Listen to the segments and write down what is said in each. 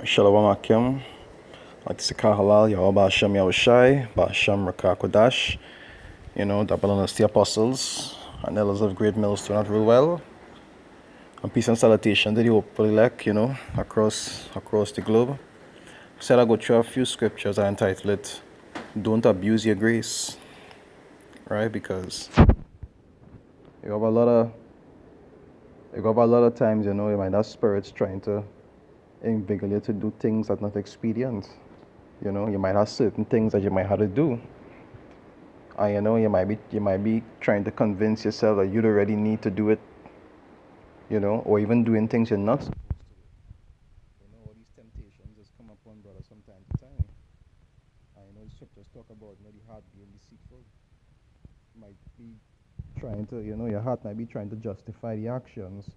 Shalom Akim, Latisika Halal, Yahweh Hashem Yahushai, Ba'ashem Rakakodash, double honors to the apostles, and elders of great mills to not rule well. And peace and salutation to the hopeful elect, across the globe. Said I'll go through a few scriptures and entitle it, Don't Abuse Your Grace. Right? Because you have a lot of times, you might have spirits trying to invigorate you to do things that not expedient. You might have certain things that you might have to do. And you might be trying to convince yourself that you already need to do it, or even doing things you're not supposed to do. All these temptations just come upon brothers from time to time. And the scriptures talk about the heart being deceitful. Might be trying to, your heart might be trying to justify the actions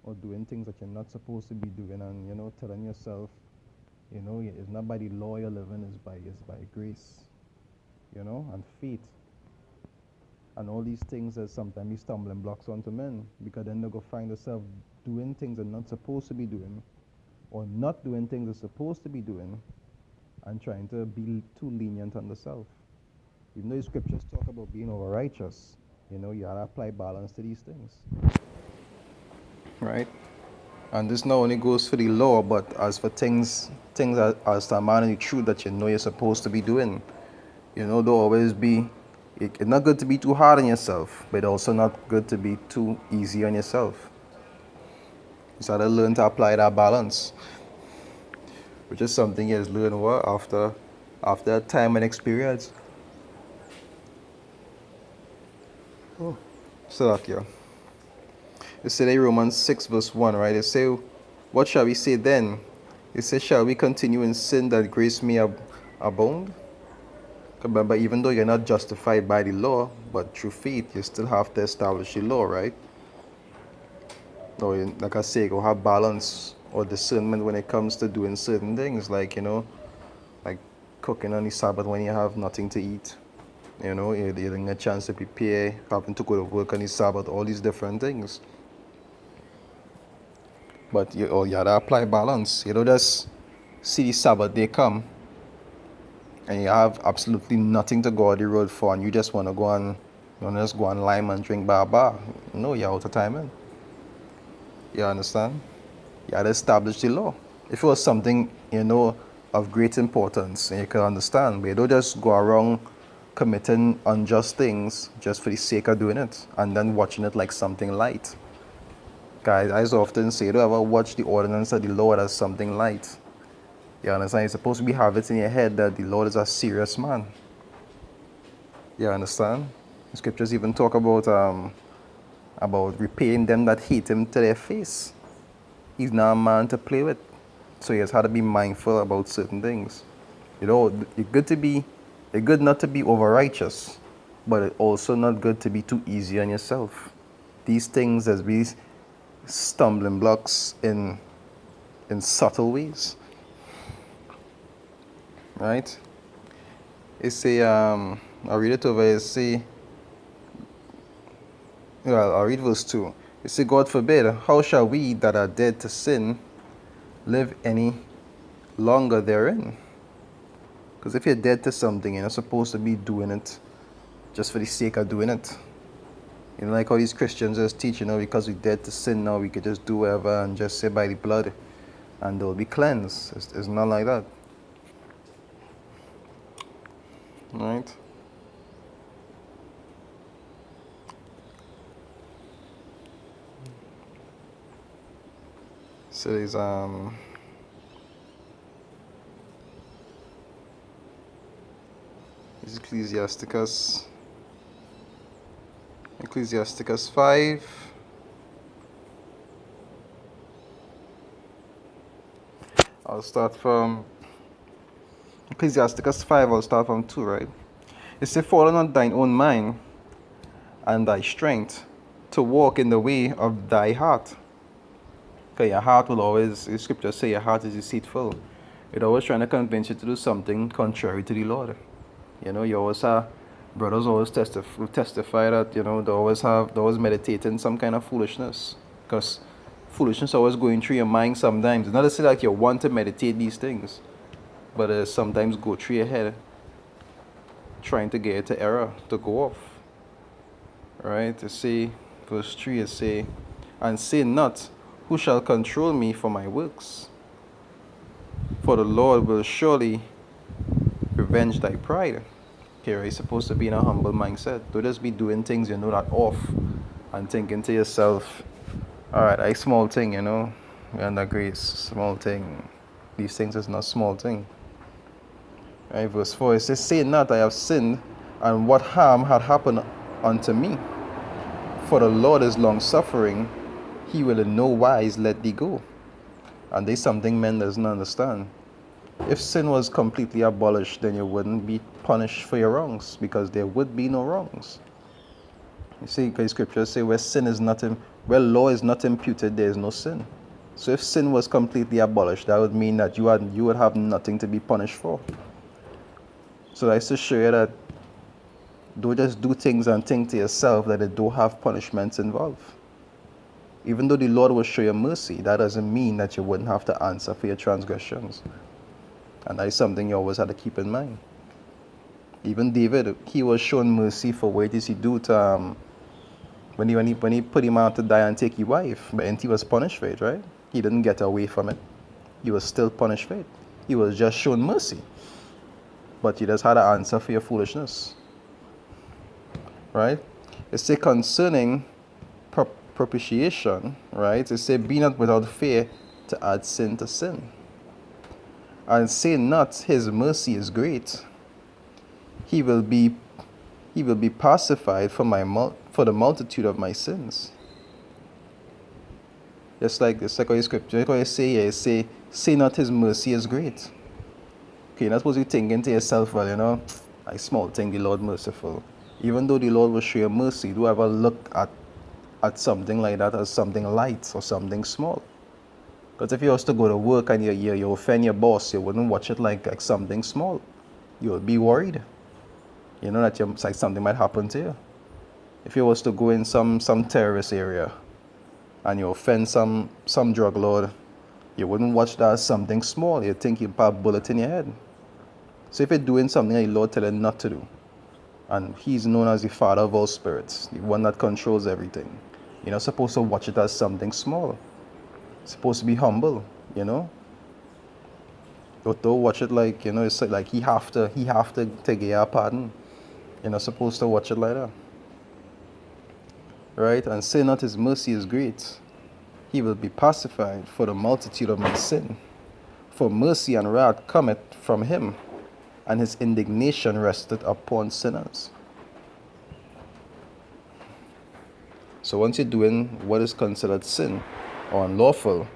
or doing things that you're not supposed to be doing, and telling yourself, it's not by the law you're living, it's by grace, and faith. And all these things are sometimes stumbling blocks onto men, because then they'll go find themselves doing things they're not supposed to be doing, or not doing things they're supposed to be doing, and trying to be too lenient on themselves. Even though the scriptures talk about being over righteous, you gotta apply balance to these things. Right? And this not only goes for the law, but as for things as to a man and the truth that you're supposed to be doing. Don't always be, it's not good to be too hard on yourself, but also not good to be too easy on yourself. You gotta learn to apply that balance, which is something you just learn after time and experience. So that, yeah. It said in Romans 6 verse 1, right? It say, what shall we say then? It says, shall we continue in sin that grace may abound? But even though you're not justified by the law, but through faith, you still have to establish the law, right? Or like I say, go have balance or discernment when it comes to doing certain things, like, like cooking on the Sabbath when you have nothing to eat. You're getting a chance to prepare, having to go to work on the Sabbath, all these different things. But you gotta apply balance. You don't just see the Sabbath day come and you have absolutely nothing to go on the road for, and you just want to go on, just go on lime and drink bar. No, you're out of time, man. You understand? You gotta establish the law. If it was something, of great importance, and you can understand, but you don't just go around committing unjust things just for the sake of doing it and then watching it like something light. Guys, I often say, don't ever watch the ordinance of the Lord as something light. You understand? You're supposed to have it in your head that the Lord is a serious man. You understand? The scriptures even talk about repaying them that hate him to their face. He's not a man to play with. So he has had to be mindful about certain things. It's good not to be over righteous, but it's also not good to be too easy on yourself. These things as these stumbling blocks in subtle ways. Right? It say, I'll read it over. It say, I'll read verse 2. It say, God forbid, how shall we that are dead to sin live any longer therein? Because if you're dead to something, you're not supposed to be doing it just for the sake of doing it. Like how these Christians just teach, because we're dead to sin now, we could just do whatever and just say by the blood and they'll be cleansed. It's not like that. Right? So there's Ecclesiasticus 5. I'll start from Ecclesiasticus 5, I'll start from 2, right? It says, fallen on thine own mind and thy strength to walk in the way of thy heart. Okay, your heart will always, the scriptures say your heart is deceitful. It's always trying to convince you to do something contrary to the Lord. You always have, brothers always testify that, they always meditating some kind of foolishness. Because Foolishness always going through your mind sometimes. It's not to say that you want to meditate these things, but sometimes go through your head trying to get it to error, to go off. Right? To say, verse 3, it say, and say not, who shall control me for my works? For the Lord will surely revenge thy pride. Okay, right? You're supposed to be in a humble mindset. Don't just be doing things you know that off and thinking to yourself, all right, I small thing, you know, we're under grace, small thing. These things is not small thing. Right, verse 4, it says, say not, I have sinned, and what harm had happened unto me? For the Lord is long suffering, he will in no wise let thee go. And there's something men doesn't understand. If sin was completely abolished, then you wouldn't be punished for your wrongs, because there would be no wrongs. You see, because scriptures say where sin is not where law is not imputed, there is no sin. So if sin was completely abolished, that would mean that you would have nothing to be punished for. So that's to show you that don't just do things and think to yourself that they don't have punishments involved. Even though the Lord will show you mercy, that doesn't mean that you wouldn't have to answer for your transgressions. And that is something you always have to keep in mind. Even David, he was shown mercy for what did he do to when he put him out to die and take his wife, but he was punished for it, right? He didn't get away from it. He was still punished for it. He was just shown mercy. But you just had to answer for your foolishness. Right? It says concerning propitiation, right? It says, be not without fear to add sin to sin. And say not, his mercy is great. He will be pacified for the multitude of my sins. Just like the second scripture, what you say here, say not his mercy is great. Okay, you're not supposed to be thinking to yourself, well, you know, I small think the Lord merciful. Even though the Lord will show you mercy, do ever look at something like that as something light or something small? Because if you was to go to work and you offend your boss, you wouldn't watch it like something small. You would be worried. You know that like something might happen to you. If you was to go in some terrorist area and you offend some drug lord, you wouldn't watch that as something small. You'd think you'd put a bullet in your head. So if you're doing something that the Lord tells you not to do, and he's known as the Father of all spirits, the one that controls everything, you're not supposed to watch it as something small. You're supposed to be humble, you know. Don't watch it like, you know, it's like he have to take your pardon. You're not supposed to watch it like that. Right? And say not his mercy is great. He will be pacified for the multitude of my sin. For mercy and wrath cometh from him, and his indignation rested upon sinners. So once you're doing what is considered sin or unlawful,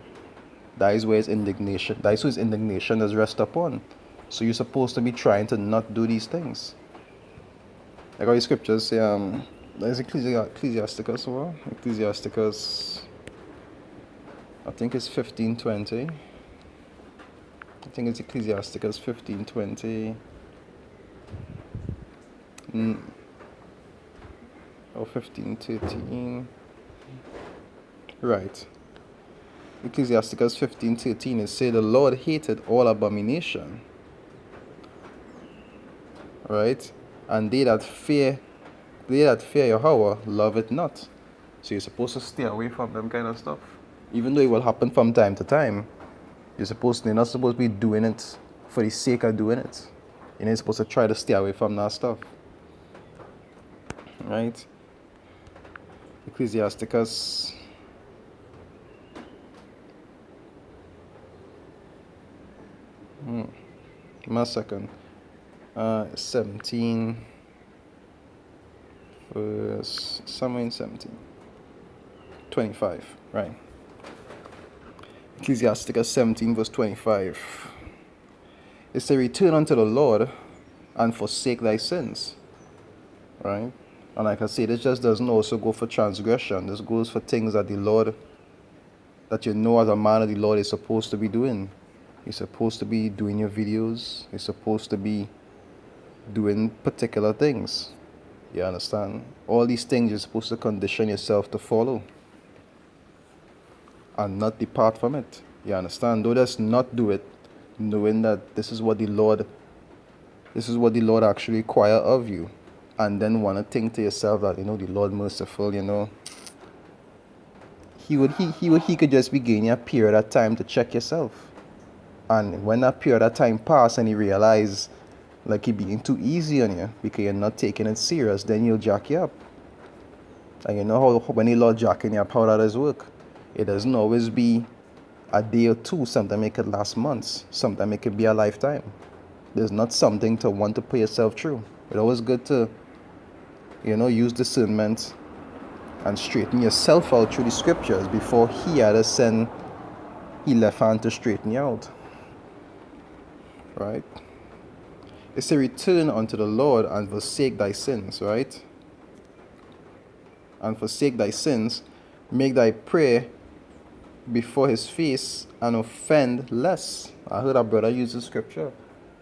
that is where his indignation, that is who his indignation does rest upon. So you're supposed to be trying to not do these things. Like all the scriptures say, there's Ecclesiasticus, well, Ecclesiasticus, I think it's 15:20. I think it's Ecclesiasticus 15:20. Or 15:13. Right. Ecclesiasticus 15:13 it say the Lord hated all abomination. Right? And they that fear Yahweh love it not. So you're supposed to stay away from them kind of stuff. Even though it will happen from time to time, you're not supposed to be doing it for the sake of doing it. You're supposed to try to stay away from that stuff. Right? Ecclesiasticus. One second. 17. Verse somewhere in 17. 25. Right. Ecclesiasticus 17 verse 25. It says, return unto the Lord and forsake thy sins. Right? And like I say, this just doesn't also go for transgression. This goes for things that the Lord, that you know as a man of the Lord is supposed to be doing. You're supposed to be doing your videos. You're supposed to be doing particular things. You understand? All these things you're supposed to condition yourself to follow. and not depart from it. You understand? Don't just not do it, knowing that this is what the Lord actually require of you, and then want to think to yourself that the Lord merciful, he could just be giving you a period of time to check yourself, and when that period of time pass and he realize like he being too easy on you because you're not taking it serious, then he'll jack you up. And you know how when the Lord jacking you up, how that does work. It doesn't always be a day or two. Sometimes it could last months. Sometimes it could be a lifetime. There's not something to want to put yourself through. It's always good to, use discernment and straighten yourself out through the scriptures before he had to send his left hand to straighten you out. Right? It's a return unto the Lord and forsake thy sins, right? And forsake thy sins, make thy prayer before his face and offend less. I heard a brother use the scripture,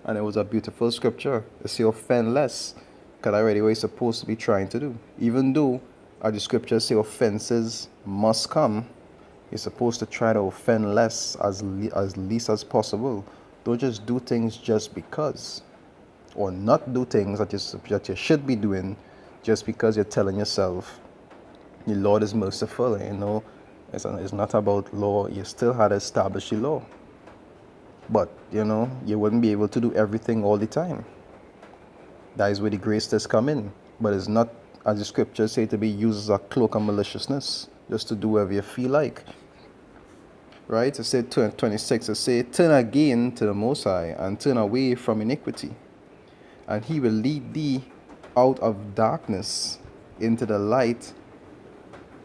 and it was a beautiful scripture. It say offend less, because that's already what you're supposed to be trying to do. Even though the scriptures say offenses must come, you're supposed to try to offend less as least as possible. Don't just do things just because, or not do things that you should be doing just because you're telling yourself the Lord is merciful. It's not about law. You still had to establish the law, but you wouldn't be able to do everything all the time. That is where the grace does come in, but it's not, as the scriptures say, to be used as a cloak of maliciousness, just to do whatever you feel like. Right? It said 26, it say, turn again to the Most High and turn away from iniquity, and he will lead thee out of darkness into the light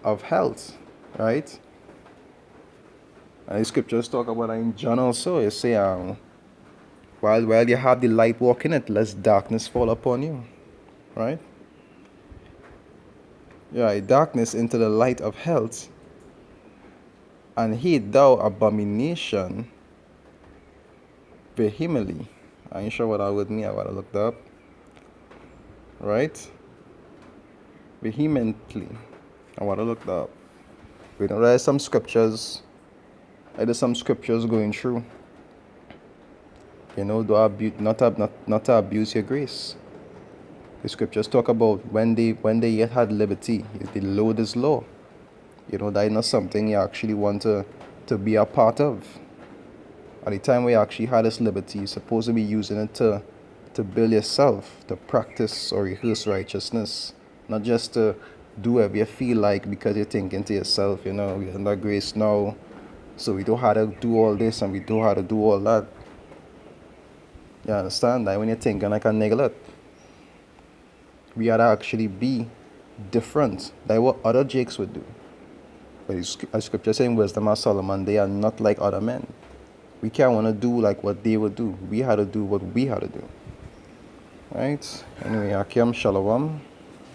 of health. Right? And the scriptures talk about in John also. It say, while you have the light walk in it, lest darkness fall upon you. Right? Yeah, darkness into the light of health, and hate thou abomination vehemently. I ain't sure what that would mean. I gotta look that up. Right? Vehemently. I want to look that up. There's some scriptures. There's some scriptures going through. Not to abuse your grace. The scriptures talk about when they yet had liberty, the Lord is law. That is not something you actually want to be a part of. At the time where you actually had this liberty, you're supposed to be using it to build yourself, to practice or rehearse righteousness, not just to do whatever you feel like because you're thinking to yourself, we're under grace now, so we don't have to do all this and we don't have to do all that. You understand? That when you're thinking like a niglet, we had to actually be different, like what other Jakes would do. But as scripture saying, wisdom of Solomon, they are not like other men. We can't want to do like what they would do. We had to do what we had to do. Right? Anyway, Akim Shalom.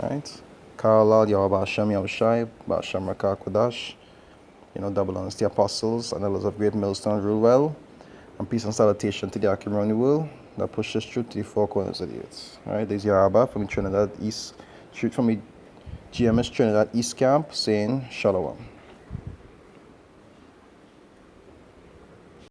Right? Karalal Yahweh Hashem Yahushai, Ba'ashem Rakah Kodash. Double honors the apostles and elders of Great Millstone rule well. And peace and salutation to the Akim around the world that pushes through to the four corners of the earth. Alright, there's Yaraba from the Trinidad East, shoot from the GMS Trinidad East Camp saying Shalom.